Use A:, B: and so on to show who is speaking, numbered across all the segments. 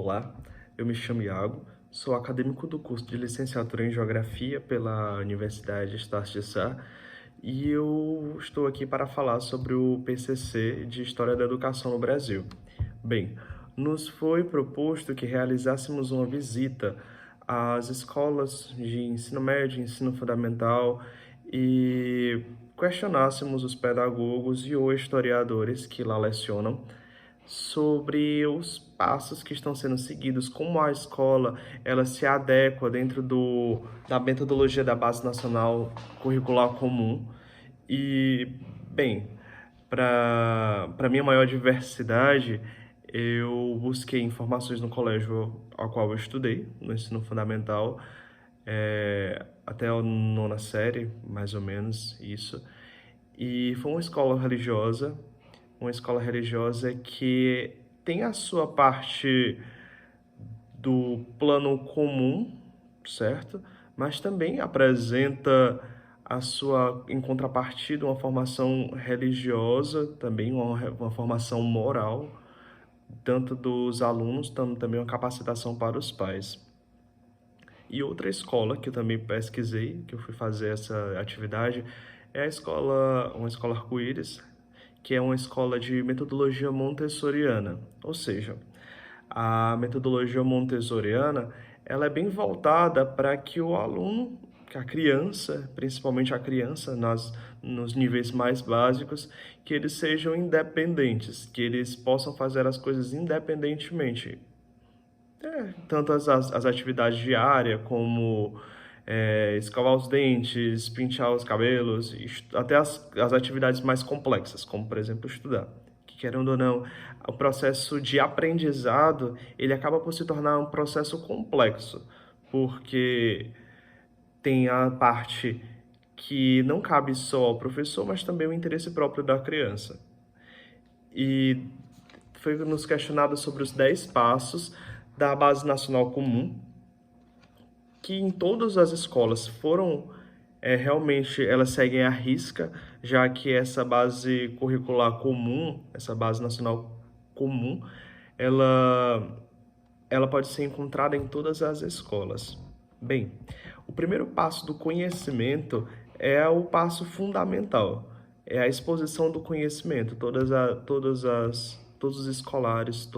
A: Olá, eu me chamo Iago, sou acadêmico do curso de licenciatura em Geografia pela Universidade Estácio de Sá e eu estou aqui para falar sobre o PCC de História da Educação no Brasil. Bem, nos foi proposto que realizássemos uma visita às escolas de ensino médio, ensino fundamental e questionássemos os pedagogos e os historiadores que lá lecionam sobre os passos que estão sendo seguidos, como a escola ela se adequa dentro da metodologia da Base Nacional Curricular Comum. E, bem, para minha maior diversidade, eu busquei informações no colégio ao qual eu estudei, no ensino fundamental, até a nona série, mais ou menos, isso. E foi uma escola religiosa que tem a sua parte do plano comum, certo? Mas também apresenta a sua, em contrapartida, uma formação religiosa, também uma formação moral, tanto dos alunos, também uma capacitação para os pais. E outra escola que eu também pesquisei, que eu fui fazer essa atividade, é uma escola Arco-Íris, que é uma escola de metodologia montessoriana. Ou seja, a metodologia montessoriana, ela é bem voltada para que o aluno, que a criança, principalmente a criança, nos níveis mais básicos, que eles sejam independentes, que eles possam fazer as coisas independentemente. Tanto as atividades diárias, como escovar os dentes, pintar os cabelos, até as atividades mais complexas, como, por exemplo, estudar. Que, querendo ou não, o processo de aprendizado, ele acaba por se tornar um processo complexo, porque tem a parte que não cabe só ao professor, mas também o interesse próprio da criança. E foi nos questionado sobre os 10 passos da Base Nacional Comum, que em todas as escolas foram realmente, elas seguem à risca, já que essa base curricular comum, essa base nacional comum, ela pode ser encontrada em todas as escolas. Bem, o primeiro passo do conhecimento é o passo fundamental, é a exposição do conhecimento. Todos os escolares,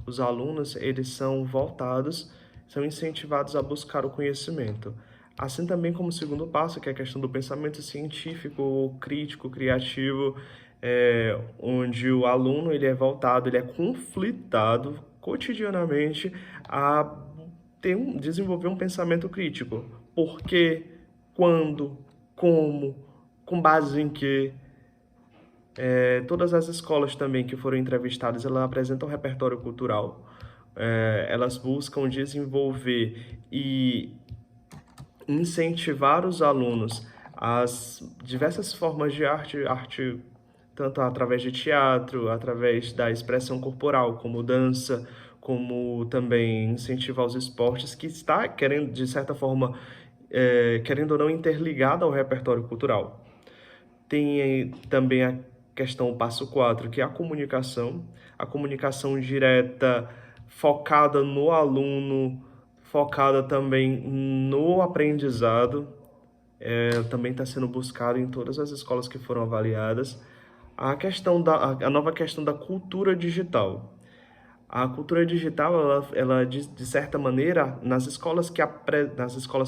A: os alunos, eles são voltados, são incentivados a buscar o conhecimento. Assim também como o segundo passo, que é a questão do pensamento científico, crítico, criativo, onde o aluno ele é voltado, ele é conflitado cotidianamente a desenvolver um pensamento crítico. Por quê? Quando? Como? Com base em quê? Todas as escolas também que foram entrevistadas, elas apresentam um repertório cultural. Elas buscam desenvolver e incentivar os alunos às diversas formas de arte tanto através de teatro, através da expressão corporal, como dança, como também incentivar os esportes, que está querendo, de certa forma, querendo ou não, interligado ao repertório cultural. Tem também a questão, o passo 4, que é a comunicação direta, focada no aluno, focada também no aprendizado, também está sendo buscado em todas as escolas que foram avaliadas. A nova questão da cultura digital. A cultura digital, ela de certa maneira, nas escolas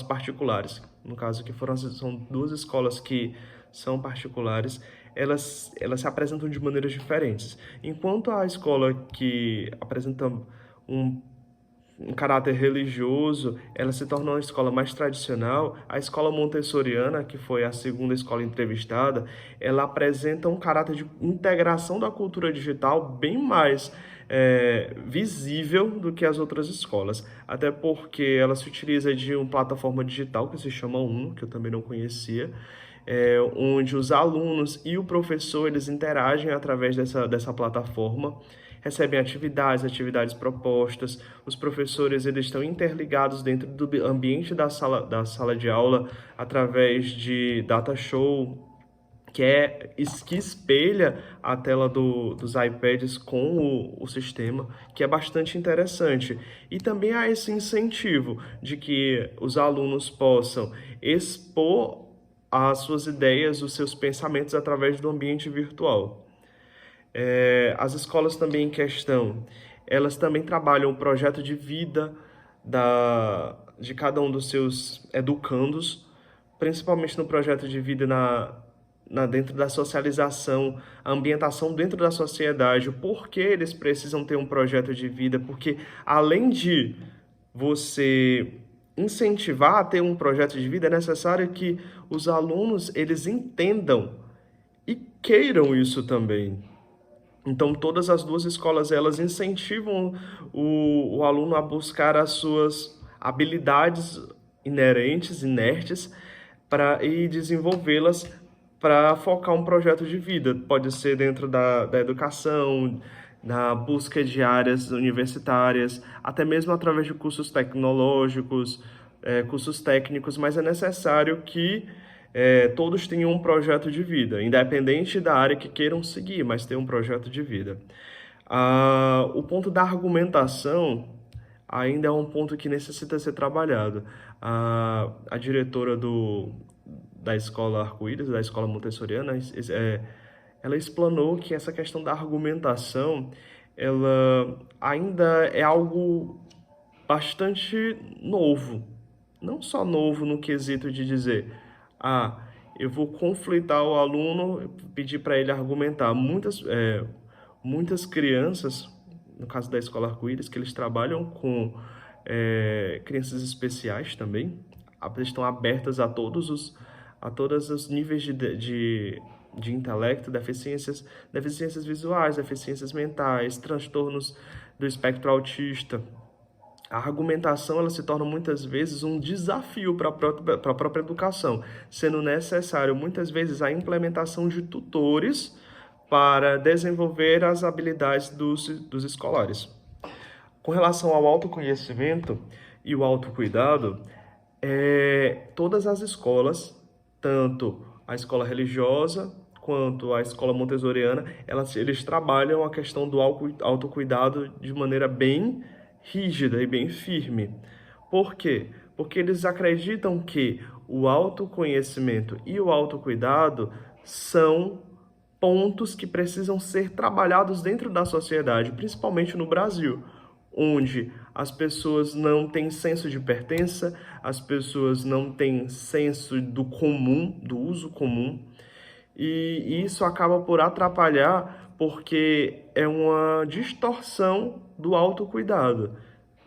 A: particulares, no caso que são duas escolas que são particulares, elas se apresentam de maneiras diferentes. Enquanto a escola que apresenta um caráter religioso, ela se tornou uma escola mais tradicional. A escola montessoriana, que foi a segunda escola entrevistada, ela apresenta um caráter de integração da cultura digital bem mais visível do que as outras escolas, até porque ela se utiliza de uma plataforma digital que se chama Uno, que eu também não conhecia, onde os alunos e o professor eles interagem através dessa plataforma, recebem atividades propostas, os professores eles estão interligados dentro do ambiente da sala de aula através de data show, que espelha a tela dos iPads com o sistema, que é bastante interessante. E também há esse incentivo de que os alunos possam expor as suas ideias, os seus pensamentos através do ambiente virtual. As escolas também em questão, elas também trabalham o projeto de vida de cada um dos seus educandos, principalmente no projeto de vida dentro da socialização, a ambientação dentro da sociedade, o porquê eles precisam ter um projeto de vida, porque além de você incentivar a ter um projeto de vida, é necessário que os alunos eles entendam e queiram isso também. Então, todas as duas escolas, elas incentivam o aluno a buscar as suas habilidades inerentes, e desenvolvê-las para focar um projeto de vida. Pode ser dentro da educação, na busca de áreas universitárias, até mesmo através de cursos tecnológicos, cursos técnicos, mas é necessário que todos tenham um projeto de vida, independente da área que queiram seguir, mas ter um projeto de vida. O ponto da argumentação ainda é um ponto que necessita ser trabalhado. A diretora da escola Arco-Íris, da escola montessoriana, ela explanou que essa questão da argumentação, ela ainda é algo bastante novo. Não só novo no quesito de dizer, eu vou conflitar o aluno, pedir para ele argumentar. Muitas crianças, no caso da escola Arco-Íris, que eles trabalham com crianças especiais também, eles estão abertas a todos os níveis de intelecto, deficiências visuais, deficiências mentais, transtornos do espectro autista. A argumentação ela se torna muitas vezes um desafio para a própria educação, sendo necessário muitas vezes a implementação de tutores para desenvolver as habilidades dos escolares. Com relação ao autoconhecimento e o autocuidado, todas as escolas, tanto a escola religiosa quanto a escola montessoriana, eles trabalham a questão do autocuidado de maneira bem rígida e bem firme. Por quê? Porque eles acreditam que o autoconhecimento e o autocuidado são pontos que precisam ser trabalhados dentro da sociedade, principalmente no Brasil, onde as pessoas não têm senso de pertença, as pessoas não têm senso do comum, do uso comum, e isso acaba por atrapalhar porque é uma distorção do autocuidado.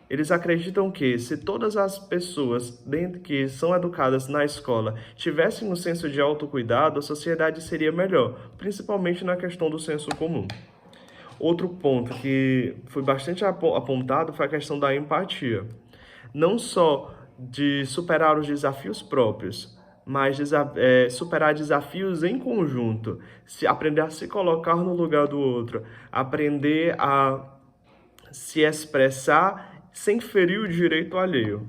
A: Eles acreditam que se todas as pessoas que são educadas na escola tivessem um senso de autocuidado, a sociedade seria melhor, principalmente na questão do senso comum. Outro ponto que foi bastante apontado foi a questão da empatia. Não só de superar os desafios próprios, mas superar desafios em conjunto, aprender a se colocar no lugar do outro, aprender a se expressar sem ferir o direito alheio.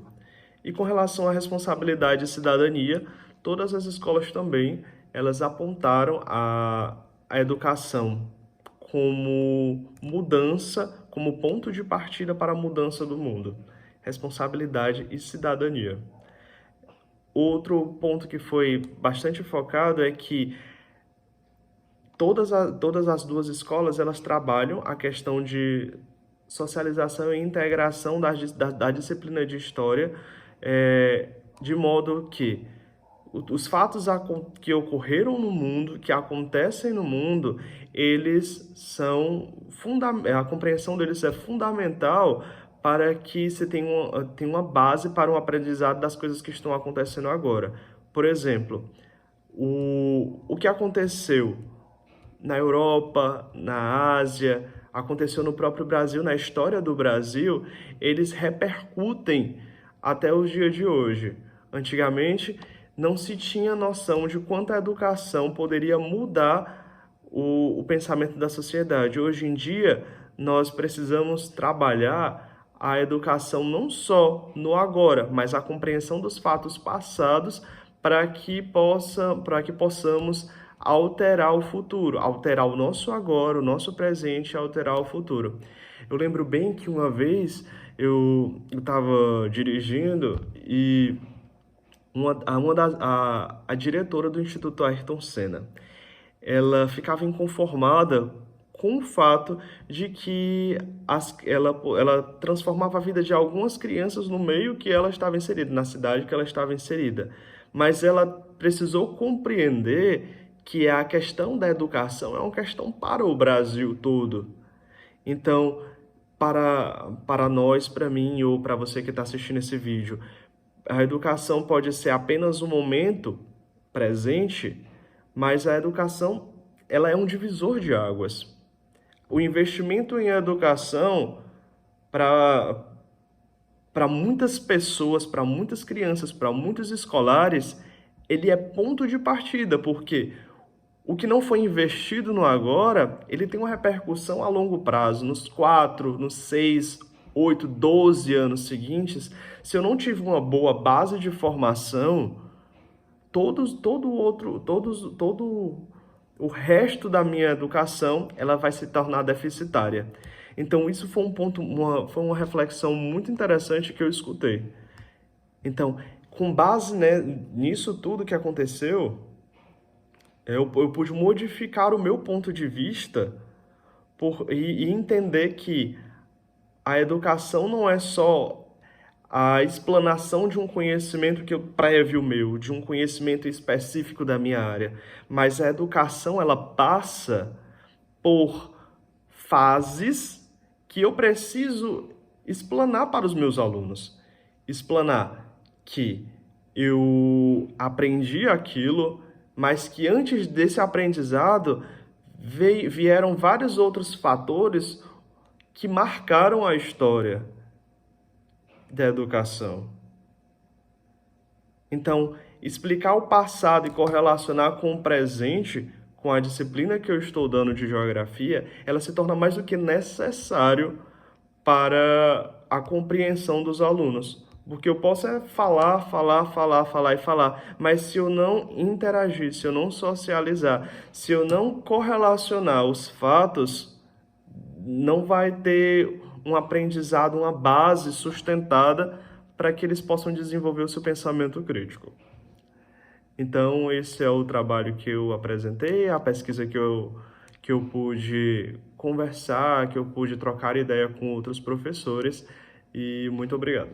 A: E com relação à responsabilidade e cidadania, todas as escolas também, elas apontaram a educação como mudança, como ponto de partida para a mudança do mundo. Responsabilidade e cidadania. Outro ponto que foi bastante focado é que todas as duas escolas elas trabalham a questão de socialização e integração da disciplina de história, de modo que os fatos que ocorreram no mundo, que acontecem no mundo, a compreensão deles é fundamental para que você tenha uma base para um aprendizado das coisas que estão acontecendo agora. Por exemplo, o que aconteceu na Europa, na Ásia, aconteceu no próprio Brasil, na história do Brasil, eles repercutem até os dias de hoje. Antigamente, não se tinha noção de quanto a educação poderia mudar o pensamento da sociedade. Hoje em dia, nós precisamos trabalhar a educação não só no agora, mas a compreensão dos fatos passados para que possamos alterar o futuro, alterar o nosso agora, o nosso presente e alterar o futuro. Eu lembro bem que uma vez eu estava dirigindo e a diretora do Instituto Ayrton Senna, ela ficava inconformada com o fato de que ela transformava a vida de algumas crianças no meio que ela estava inserida, na cidade que ela estava inserida. Mas ela precisou compreender que a questão da educação é uma questão para o Brasil todo. Então, para nós, para mim ou para você que está assistindo esse vídeo, a educação pode ser apenas um momento presente, mas a educação ela é um divisor de águas. O investimento em educação para muitas pessoas, para muitas crianças, para muitos escolares, ele é ponto de partida, porque o que não foi investido no agora, ele tem uma repercussão a longo prazo, nos 4, nos 6, 8, 12 anos seguintes. Se eu não tive uma boa base de formação, todo o resto da minha educação, ela vai se tornar deficitária. Então, isso foi foi uma reflexão muito interessante que eu escutei. Então, com base, né, nisso tudo que aconteceu, eu pude modificar o meu ponto de vista e entender que a educação não é só a explanação de um conhecimento que eu prévio meu, de um conhecimento específico da minha área, mas a educação ela passa por fases que eu preciso explanar para os meus alunos. Explanar que eu aprendi aquilo, mas que antes desse aprendizado vieram vários outros fatores que marcaram a história da educação. Então, explicar o passado e correlacionar com o presente, com a disciplina que eu estou dando de geografia, ela se torna mais do que necessário para a compreensão dos alunos. Porque eu posso falar, mas se eu não interagir, se eu não socializar, se eu não correlacionar os fatos, não vai ter um aprendizado, uma base sustentada para que eles possam desenvolver o seu pensamento crítico. Então, esse é o trabalho que eu apresentei, a pesquisa que eu pude conversar, que eu pude trocar ideia com outros professores, e muito obrigado.